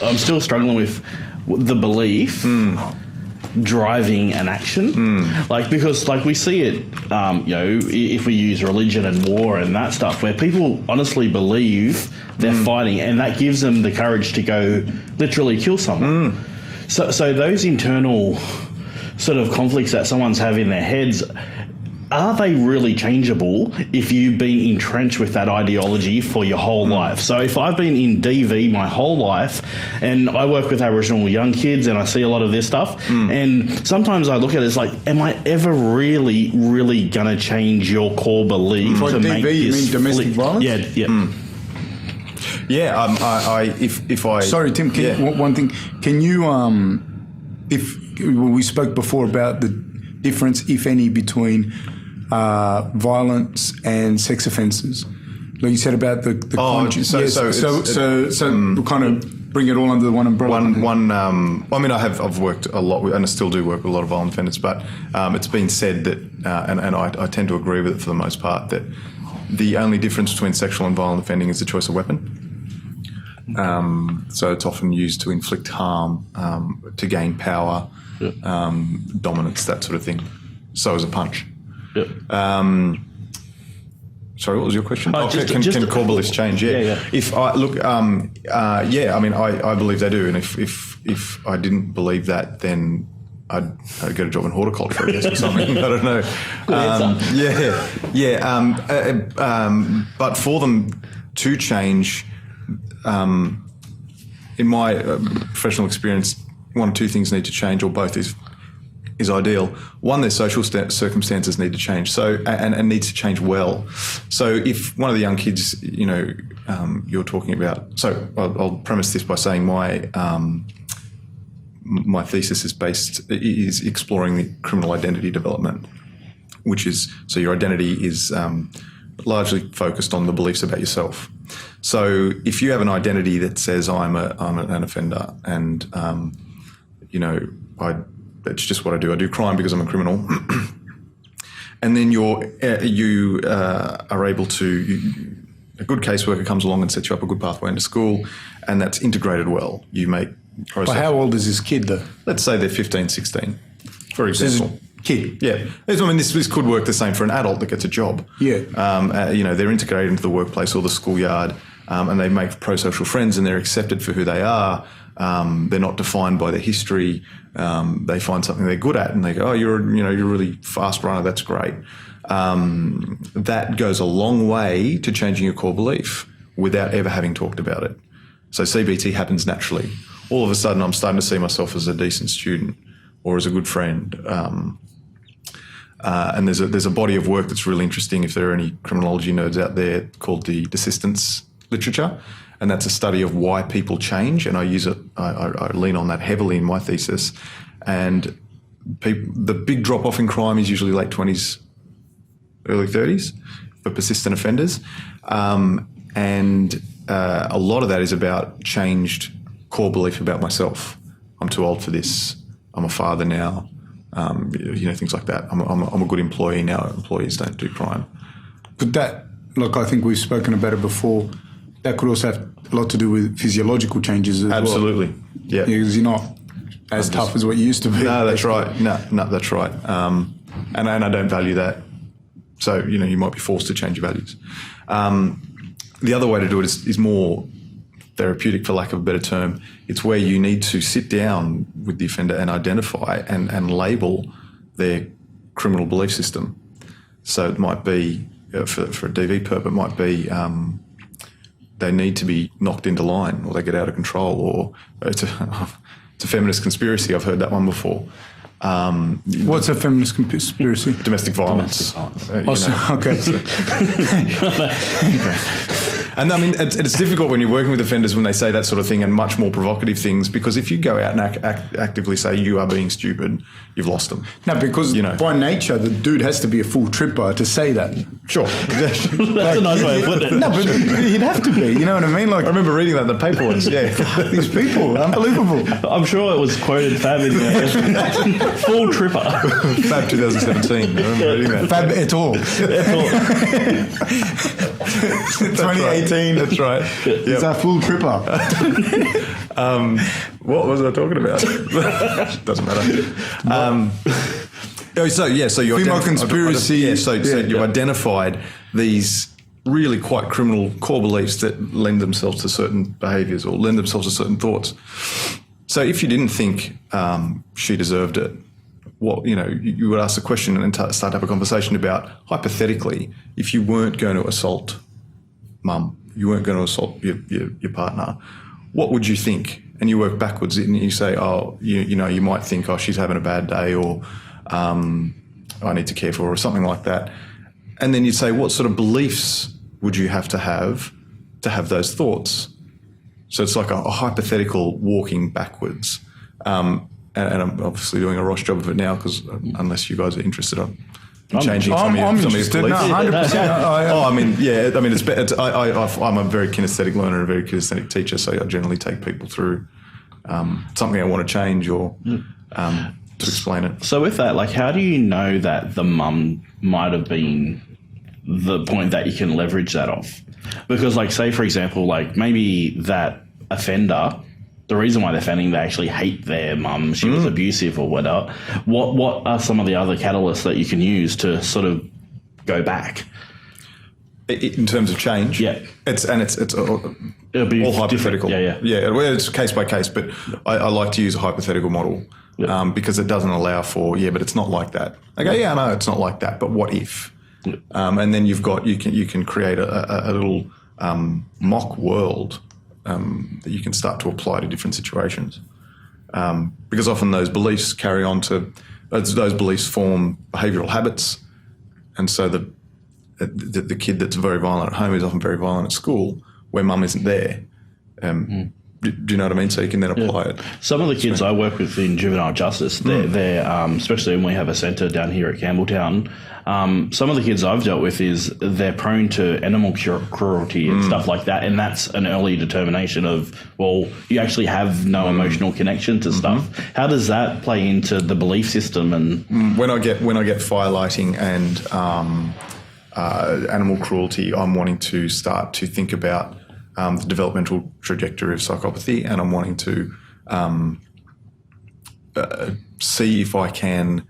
I'm still struggling with the belief driving an action, because we see it, if we use religion and war and that stuff, where people honestly believe they're fighting, and that gives them the courage to go literally kill someone. So those internal sort of conflicts that someone's have in their heads, are they really changeable if you've been entrenched with that ideology for your whole life? So if I've been in DV my whole life, and I work with Aboriginal young kids and I see a lot of this stuff, and sometimes I look at it as like, am I ever really, really going to change your core belief to DV, make you this mean domestic violence? Yeah. Yeah, Sorry, Tim, one thing. Can you, we spoke before about the difference, if any, between violence and sex offences. Like you said about the we'll kind of bring it all under the one umbrella. I've worked a lot with, and I still do work with a lot of violent offenders, but it's been said that, and I tend to agree with it for the most part, that the only difference between sexual and violent offending is the choice of weapon. So it's often used to inflict harm, to gain power, dominance, that sort of thing. So is a punch. Yep. Sorry, what was your question? Can core beliefs change? Yeah. If I look, I believe they do, and if I didn't believe that, then I'd get a job in horticulture, I guess, or something. I don't know. But for them to change, in my professional experience, one or two things need to change, or both is ideal. One, their social circumstances need to change, and needs to change well. So if one of the young kids, you're talking about, so I'll premise this by saying my thesis is exploring the criminal identity development, which is, so your identity is largely focused on the beliefs about yourself. So if you have an identity that says I'm an offender, and that's just what I do. I do crime because I'm a criminal. And then you are able to, a good caseworker comes along and sets you up a good pathway into school, and that's integrated well. You make process. But how old is this kid though? Let's say they're 15, 16, for example. Kid. Yeah. This could work the same for an adult that gets a job. Yeah. They're integrated into the workplace or the schoolyard, and they make pro-social friends, and they're accepted for who they are. They're not defined by their history. They find something they're good at, and they go, "Oh, you're a really fast runner. That's great." That goes a long way to changing your core belief without ever having talked about it. So CBT happens naturally. All of a sudden, I'm starting to see myself as a decent student or as a good friend. And there's a body of work that's really interesting, if there are any criminology nerds out there, called the desistance literature. And that's a study of why people change, and I use it. I lean on that heavily in my thesis. And the big drop off in crime is usually late 20s, early 30s for persistent offenders, and a lot of that is about changed core belief about myself. I'm too old for this. I'm a father now. Things like that. I'm a good employee now. Employees don't do crime. But that, I think we've spoken about it before. That could also have a lot to do with physiological changes as Absolutely. well. Yeah. Because you're not as tough as what you used to be. No, that's right. No, that's right. And I don't value that. So, you might be forced to change your values. The other way to do it is more therapeutic, for lack of a better term. It's where you need to sit down with the offender and identify and label their criminal belief system. So it might be, for a DV perp, it might be they need to be knocked into line, or they get out of control, or it's a feminist conspiracy. I've heard that one before. What's a feminist conspiracy? Domestic violence. Okay. And I mean, it's difficult when you're working with offenders when they say that sort of thing, and much more provocative things, because if you go out and actively say you are being stupid, you've lost them. No, because by nature, the dude has to be a full tripper to say that. Sure. Exactly. That's a nice way of putting it. No, but he'd have to be, you know what I mean? I remember reading that in the paper once, yeah. These people, unbelievable. I'm sure it was quoted Fab in there. Full tripper. Fab 2017, I remember reading that. Fab et al. 2018. 18. That's right. He's a full tripper. What was I talking about? Doesn't matter. So you Female conspiracy. So you identified these really quite criminal core beliefs that lend themselves to certain behaviours or lend themselves to certain thoughts. So if you didn't think she deserved it, you would ask the question and start to have a conversation about, hypothetically, if you weren't going to assault mum, you weren't going to assault your partner, what would you think? And you work backwards and you say, you might think, she's having a bad day, or I need to care for her, or something like that. And then you'd say, what sort of beliefs would you have those thoughts? So it's like a hypothetical walking backwards. And I'm obviously doing a Ross job of it now, because unless you guys are interested, I'm changing some of your beliefs. No, 100%. It's I'm a very kinesthetic learner and a very kinesthetic teacher, so I generally take people through something I want to change or to explain it. So with that, how do you know that the mum might have been the point that you can leverage that off? Because, say, for example, maybe that offender, the reason why they're offending, they actually hate their mum, she was abusive or whatever. What are some of the other catalysts that you can use to sort of go back? In terms of change? Yeah. It's all hypothetical. Yeah, well, it's case by case, but I like to use a hypothetical model because it doesn't allow for, but it's not like that. Okay, no, it's not like that, but what if? And then you can create a little mock world that you can start to apply to different situations, because often those beliefs carry on to those beliefs form behavioural habits, and so the kid that's very violent at home is often very violent at school, where mum isn't there. Do you know what I mean? So you can then apply it. Some of the kids I work with in juvenile justice, they're especially when we have a centre down here at Campbelltown, some of the kids I've dealt with they're prone to animal cruelty and stuff like that, and that's an early determination of, you actually have no emotional connection to stuff. How does that play into the belief system? And when I get firelighting and animal cruelty, I'm wanting to start to think about the developmental trajectory of psychopathy, and I'm wanting to see if I can.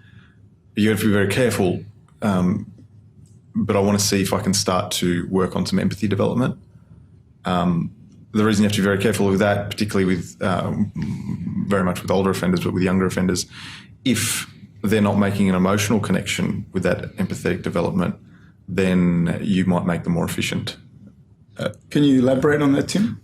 You have to be very careful, but I want to see if I can start to work on some empathy development. The reason you have to be very careful with that, particularly with very much with older offenders, but with younger offenders, if they're not making an emotional connection with that empathetic development, then you might make them more efficient. Can you elaborate on that, Tim?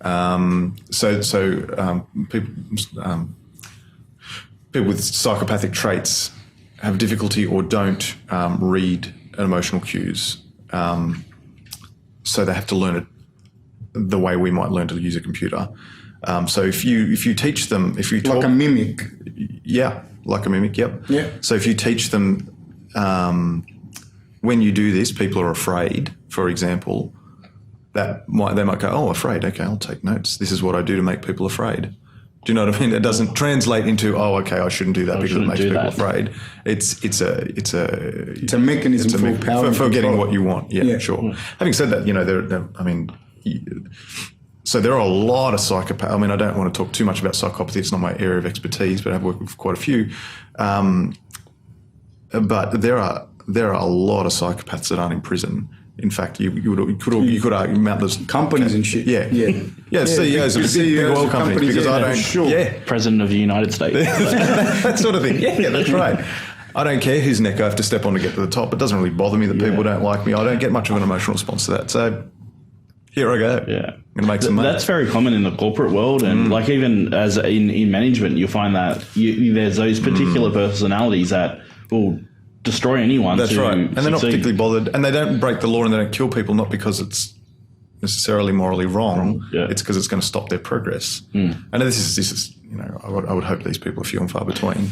People with psychopathic traits have difficulty or don't read emotional cues, so they have to learn it the way we might learn to use a computer. So if you teach them, like a mimic, like a mimic, yep. Yeah. So if you teach them, when you do this, people are afraid, for example. They might go, afraid. Okay, I'll take notes. This is what I do to make people afraid. Do you know what I mean? It doesn't translate into, I shouldn't do that because it makes people afraid. It's a mechanism for power for getting what you want. Yeah, sure. Yeah. Having said that, so there are a lot of psychopaths. I mean, I don't want to talk too much about psychopathy. It's not my area of expertise, but I've worked with quite a few. But there are a lot of psychopaths that aren't in prison. In fact, you could argue Mountless companies and shit. Yeah, CEOs of big oil companies, because I don't. President of the United States, that sort of thing. Yeah, that's right. I don't care whose neck I have to step on to get to the top. It doesn't really bother me that people don't like me. I don't get much of an emotional response to that. So here I go. Yeah, I'm going to make some money. That's very common in the corporate world, and even as in management, you'll find that there's those particular personalities that will destroy anyone. That's right. And they're not particularly bothered. And they don't break the law and they don't kill people, not because it's necessarily morally wrong. It's because it's going to stop their progress. And this is I would hope these people are few and far between.